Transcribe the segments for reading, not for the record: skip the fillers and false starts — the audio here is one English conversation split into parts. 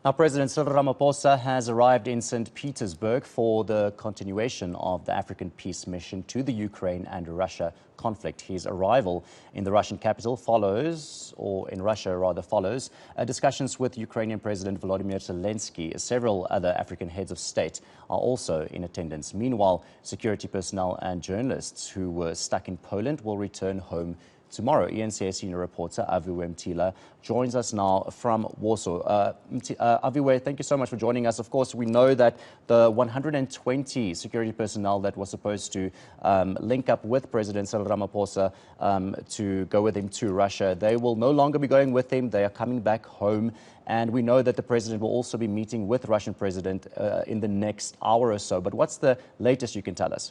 Now, President Cyril Ramaphosa has arrived in St. Petersburg for the continuation of the African peace mission to the Ukraine and Russia conflict. His arrival in the Russian capital follows discussions with Ukrainian President Volodymyr Zelensky. Several other African heads of state are also in attendance. Meanwhile, security personnel and journalists who were stuck in Poland will return home tomorrow. eNCA senior reporter Aviwe Mtila joins us now from Warsaw. Aviwe, thank you so much for joining us. Of course, we know that the 120 security personnel that was supposed to link up with President Cyril Ramaphosa to go with him to Russia, they will no longer be going with him. They are coming back home. And we know that the president will also be meeting with the Russian president in the next hour or so. But what's the latest you can tell us?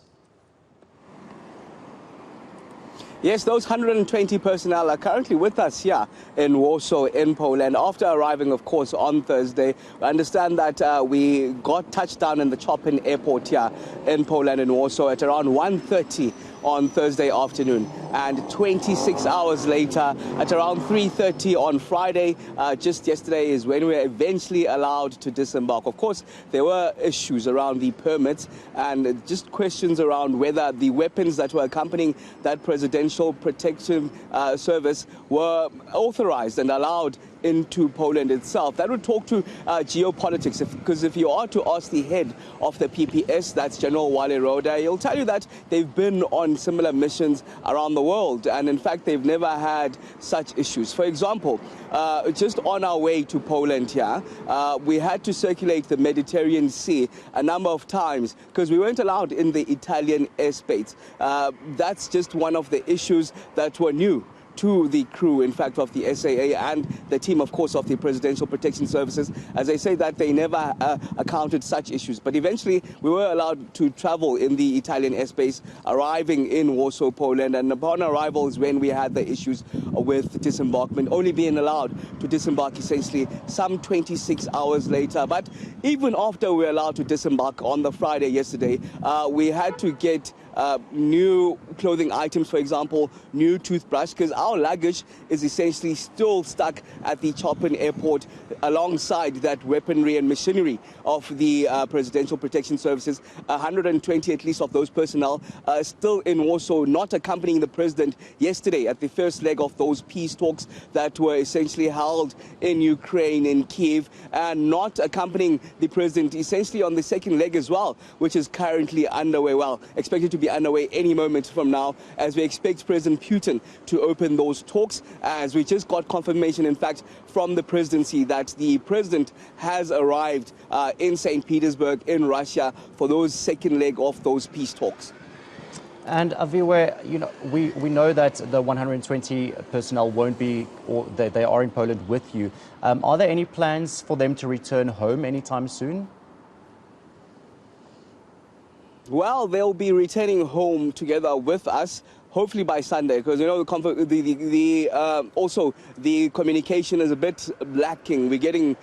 Yes, those 120 personnel are currently with us here in Warsaw, in Poland. After arriving, of course, on Thursday, we understand that we got touchdown in the Chopin airport here in Poland, in Warsaw, at around 1:30 on Thursday afternoon. And 26 hours later, at around 3:30 on Friday, just yesterday, is when we were eventually allowed to disembark. Of course, there were issues around the permits and just questions around whether the weapons that were accompanying that presidential protection service were authorized and allowed into Poland itself. That would talk to geopolitics, because if you are to ask the head of the PPS, that's General Wale Roda, he'll tell you that they've been on similar missions around the world, and in fact they've never had such issues. For example, just on our way to Poland here, we had to circulate the Mediterranean Sea a number of times because we weren't allowed in the Italian airspace. That's just one of the issues that were new to the crew, in fact, of the SAA and the team, of course, of the Presidential Protection Services, as they say that they never accounted such issues. But eventually, we were allowed to travel in the Italian airspace, arriving in Warsaw, Poland. And upon arrival is when we had the issues with disembarkment, only being allowed to disembark essentially some 26 hours later. But even after we were allowed to disembark on the Friday yesterday, we had to get new clothing items, for example, new toothbrush, because our luggage is essentially still stuck at the Chopin airport alongside that weaponry and machinery of the Presidential Protection Services. 120 at least of those personnel still in Warsaw, not accompanying the president yesterday at the first leg of those peace talks that were essentially held in Ukraine, in Kiev, and not accompanying the president essentially on the second leg as well, which is currently underway. Well, expected to be underway any moment from now, as we expect President Putin to open those talks, as we just got confirmation, in fact, from the presidency that the president has arrived in St. Petersburg in Russia for those second leg of those peace talks. And Aviwe, you know, we know that the 120 personnel won't be, or they are in Poland with you. Are there any plans for them to return home anytime soon? Well, they'll be returning home together with us, hopefully by Sunday, because you know also the communication is a bit lacking. We're getting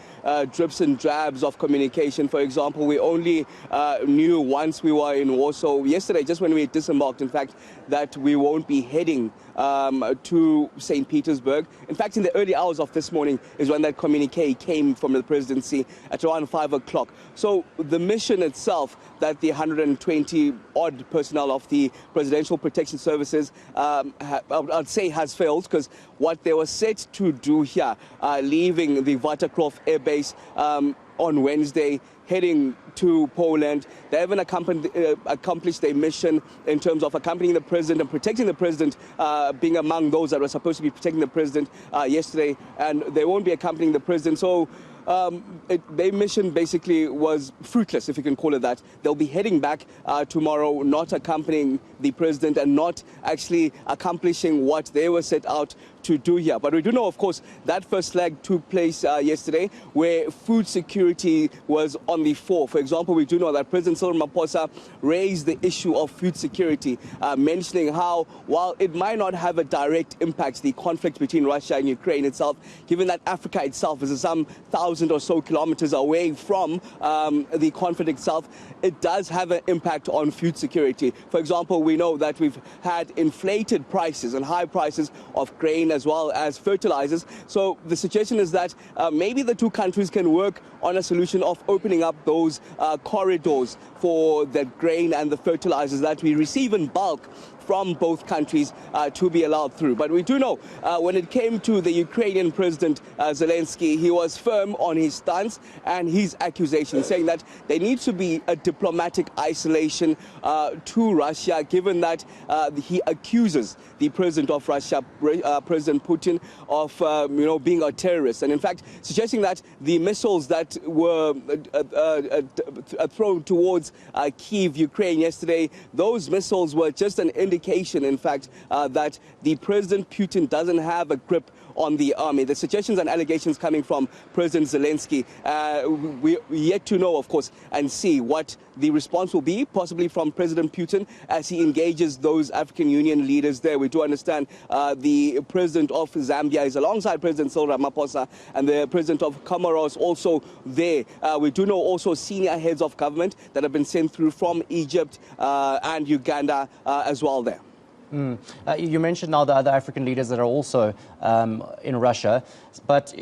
drips and drabs of communication. For example, we only knew once we were in Warsaw yesterday, just when we disembarked, in fact, that we won't be heading to St. Petersburg. In fact, in the early hours of this morning is when that communique came from the presidency at around 5 o'clock. So the mission itself that the 120 odd personnel of the Presidential Protection Services, I'd say, has failed, because what they were set to do here, leaving the Waterkloof Air Base on Wednesday, heading to Poland, they haven't accomplished their mission in terms of accompanying the president and protecting the president, being among those that were supposed to be protecting the president yesterday, and they won't be accompanying the president. So their mission basically was fruitless, if you can call it that. They'll be heading back tomorrow, not accompanying the president and not actually accomplishing what they were set out to do here. But we do know, of course, that first leg took place yesterday, where food security was on the fore. For example, we do know that President Cyril Ramaphosa raised the issue of food security, mentioning how, while it might not have a direct impact, the conflict between Russia and Ukraine itself, given that Africa itself is some 1,000 or so kilometers away from the conflict itself, it does have an impact on food security. For example, we know that we've had inflated prices and high prices of grain grain as well as fertilizers. So the suggestion is that maybe the two countries can work on a solution of opening up those corridors for the grain and the fertilizers that we receive in bulk from both countries to be allowed through. But we do know when it came to the Ukrainian President Zelensky, he was firm on his stance and his accusation, saying that there needs to be a diplomatic isolation to Russia, given that he accuses the President of Russia, President Putin, of being a terrorist. And in fact, suggesting that the missiles that were thrown towards Kyiv, Ukraine yesterday, those missiles were just an indication, in fact, that the President Putin doesn't have a grip on the army. The suggestions and allegations coming from President Zelensky, we're yet to know, of course, and see what the response will be, possibly from President Putin as he engages those African Union leaders there. We do understand the President of Zambia is alongside President Cyril Ramaphosa, and the President of Comoros also there. We do know also senior heads of government that have been sent through from Egypt and Uganda as well there. You mentioned now the other African leaders that are also in Russia, but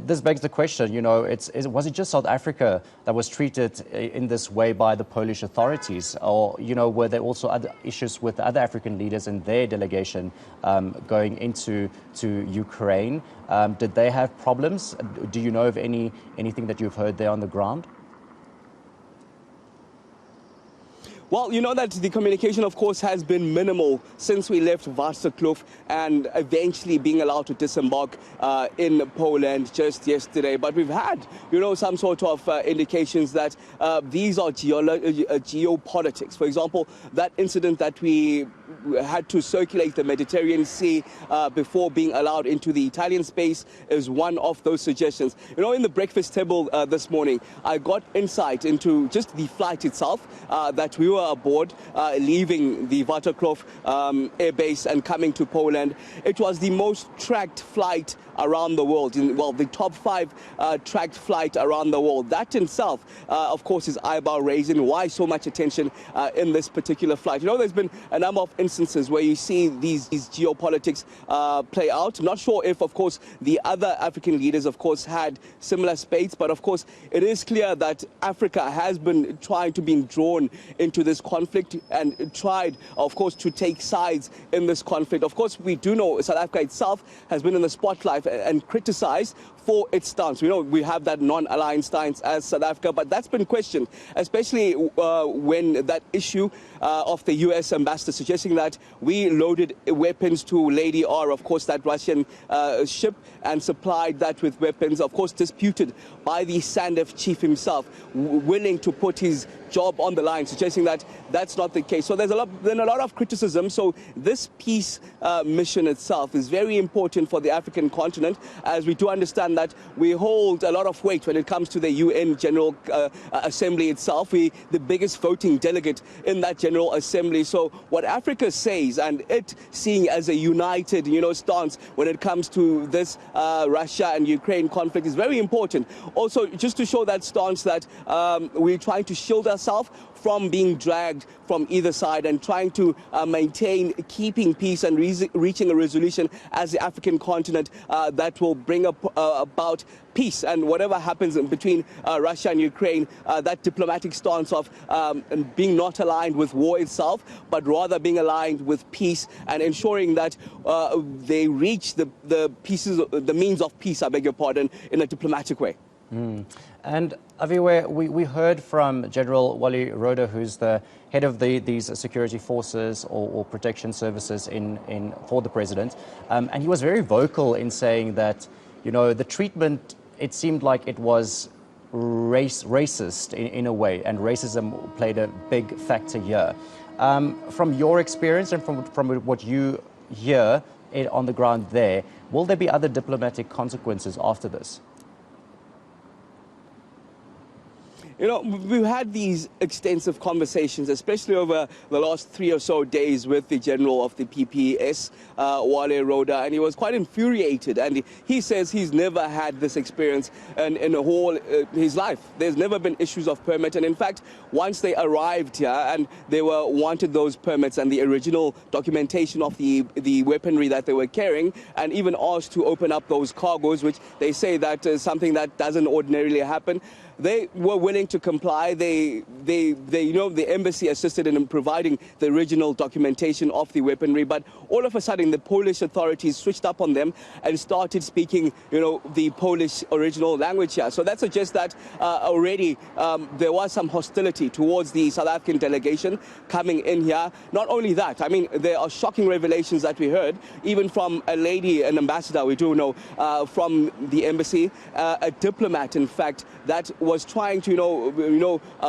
this begs the question, was it just South Africa that was treated in this way by the Polish authorities? Or, were there also other issues with other African leaders in their delegation going into Ukraine? Did they have problems? Do you know of anything that you've heard there on the ground? Well, you know that the communication, of course, has been minimal since we left Warsaw and eventually being allowed to disembark in Poland just yesterday. But we've had, some sort of indications that these are geopolitics. For example, that incident that we had to circulate the Mediterranean Sea before being allowed into the Italian space is one of those suggestions. In the breakfast table this morning, I got insight into just the flight itself that we were aboard, leaving the Warsaw air base and coming to Poland. It was the most tracked flight around the world, the top 5 tracked flight around the world. That in itself, of course, is eyebrow raising. Why so much attention in this particular flight? There's been a number of instances where you see these geopolitics play out. I'm not sure if, of course, the other African leaders, of course, had similar spates, but of course, it is clear that Africa has been trying to be drawn into this conflict and tried, of course, to take sides in this conflict. Of course, we do know South Africa itself has been in the spotlight and criticized for its stance. We have that non-aligned stance as South Africa, but that's been questioned, especially when that issue of the U.S. ambassador suggesting that we loaded weapons to Lady R, of course, that Russian ship, and supplied that with weapons, of course, disputed by the SANDF chief himself, willing to put his job on the line, suggesting that that's not the case. So there's been a lot of criticism. So this peace mission itself is very important for the African continent, as we do understand that we hold a lot of weight when it comes to the UN General Assembly itself. We're the biggest voting delegate in that General Assembly. So what Africa says, and it seeing as a united, stance when it comes to this Russia and Ukraine conflict is very important. Also, just to show that stance that we're trying to shield ourselves from being dragged from either side and trying to maintain keeping peace and reaching a resolution as the African continent that will bring about peace. And whatever happens between Russia and Ukraine, that diplomatic stance of being not aligned with war itself, but rather being aligned with peace and ensuring that they reach the means of peace, I beg your pardon, in a diplomatic way. And Aviwe, we heard from General Wally Roda, who's the head of these security forces or protection services for the president, and he was very vocal in saying that, the treatment, it seemed like it was racist in a way, and racism played a big factor here. From your experience and from what you hear on the ground there, will there be other diplomatic consequences after this? You know, we've had these extensive conversations, especially over the last 3 or so days with the general of the PPS, Wale Rhoda, and he was quite infuriated. And he says he's never had this experience in a whole his life. There's never been issues of permit. And in fact, once they arrived here and they wanted those permits and the original documentation of the weaponry that they were carrying, and even asked to open up those cargoes, which they say that is something that doesn't ordinarily happen. They were willing to comply. The embassy assisted in providing the original documentation of the weaponry, but all of a sudden the Polish authorities switched up on them and started speaking, the Polish original language here. So that suggests that already there was some hostility towards the South African delegation coming in here. Not only that, I mean, there are shocking revelations that we heard, even from a lady, an ambassador, we do know, from the embassy, a diplomat, in fact, that was trying to,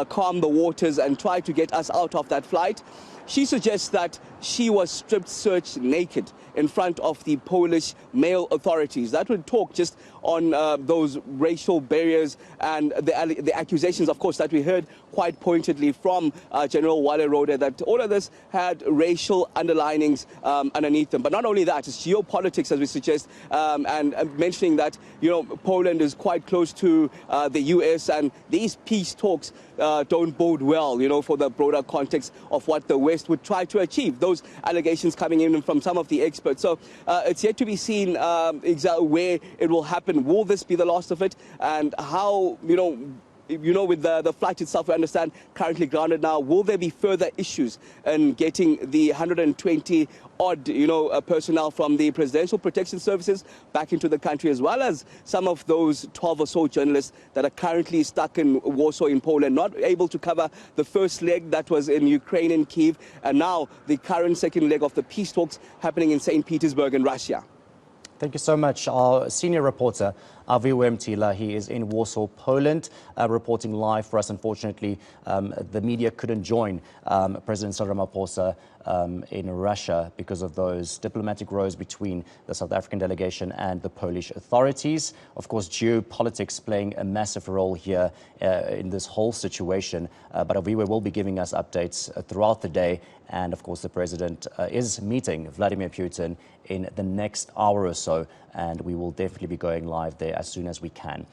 calm the waters and try to get us out of that flight. She suggests that she was strip searched naked in front of the Polish male authorities. That would talk just on those racial barriers and the accusations, of course, that we heard quite pointedly from General Wale Rhoda, that all of this had racial underlinings underneath them. But not only that, it's geopolitics, as we suggest, and mentioning that, Poland is quite close to the US, and these peace talks don't bode well, for the broader context of what the West would try to achieve. Those allegations coming in from some of the experts. So it's yet to be seen exactly where it will happen. Will this be the last of it? And how, with the flight itself, we understand, currently grounded now, will there be further issues in getting the 120 odd, personnel from the Presidential Protection Services back into the country, as well as some of those 12 or so journalists that are currently stuck in Warsaw in Poland, not able to cover the first leg that was in Ukraine and Kyiv, and now the current second leg of the peace talks happening in St. Petersburg in Russia. Thank you so much. Our senior reporter, Aviwe Mtila, he is in Warsaw, Poland, reporting live for us. Unfortunately, the media couldn't join President Cyril Ramaphosa in Russia because of those diplomatic rows between the South African delegation and the Polish authorities. Of course, geopolitics playing a massive role here in this whole situation. But Aviwe will be giving us updates throughout the day. And of course, the president is meeting Vladimir Putin in the next hour or so, and we will definitely be going live there as soon as we can.